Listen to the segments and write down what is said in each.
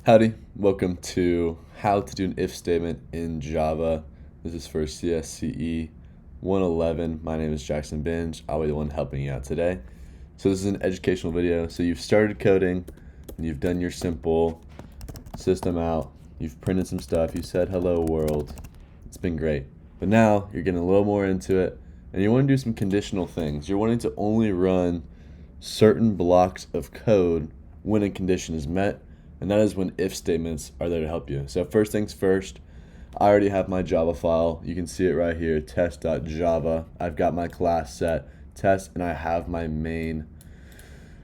Howdy, welcome to how to do an if statement in Java. This is for CSCE 111. My name is Jackson Binge. I'll be the one helping you out today. So this is an educational video. So you've started coding, and you've done your simple system out, you've printed some stuff, you said hello world. It's been great. But now you're getting a little more into it, and you want to do some conditional things. You're wanting to only run certain blocks of code when a condition is met, and that is when if statements are there to help you. So first things first, I already have my Java file. You can see it right here, test.java. I've got my class set, test, and I have my main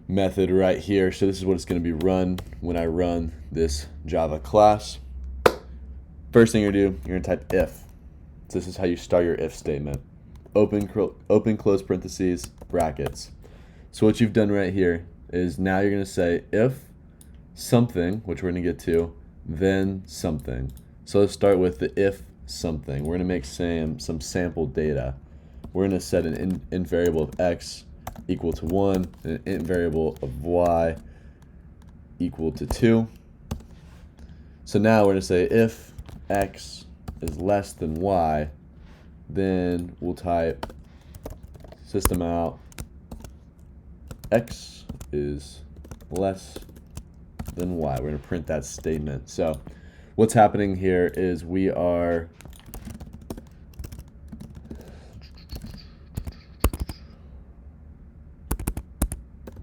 method right here. So this is what it's going to be run when I run this Java class. First thing you're going to do, you're going to type if. So this is how you start your if statement. Open, close parentheses, brackets. So what you've done right here is now you're going to say if something, which we're going to get to, then something. So let's start with the if something. We're going to make some sample data. We're going to set an int variable of x equal to 1 and an int variable of y equal to 2. So now we're going to say if x is less than y, then we'll type system out x is less than y. We're going to print that statement. So what's happening here is we are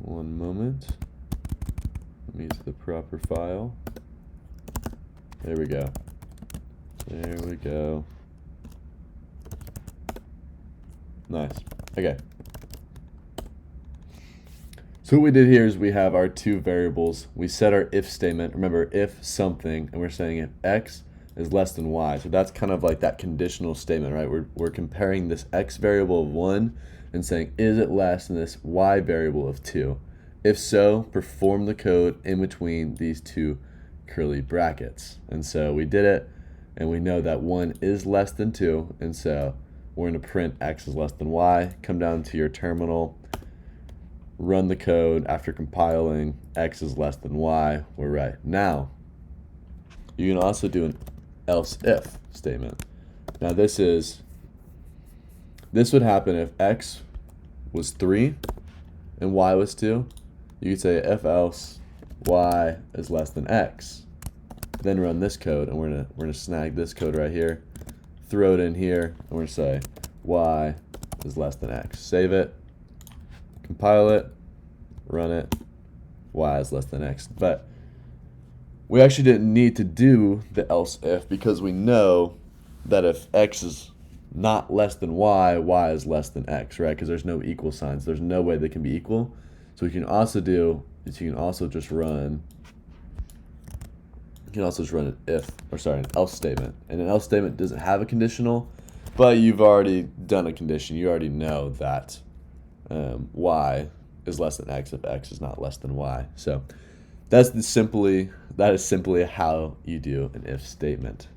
one moment. Let me use the proper file. There we go. There we go. Nice. Okay. So what we did here is we have our two variables. We set our if statement. Remember, if something, and we're saying if x is less than y. So that's kind of like that conditional statement, right? We're comparing this x variable of 1 and saying, is it less than this y variable of 2? If so, perform the code in between these two curly brackets. And so we did it, and we know that 1 is less than 2, and so we're going to print x is less than y. Come down to your terminal, run the code. After compiling, x is less than y. We're right. Now, you can also do an else if statement. Now this would happen if x was 3 and y was 2. You could say if else y is less than x. Then run this code, and we're gonna snag this code right here, throw it in here, and we're gonna say y is less than x. Save it, compile it, run it, y is less than x. But we actually didn't need to do the else if, because we know that if x is not less than y, y is less than x, right? Because there's no equal signs. There's no way they can be equal. So what you can also do is you can also just run an an else statement. And an else statement doesn't have a conditional, but you've already done a condition. You already know that y is less than x if x is not less than y. So that is simply how you do an if statement.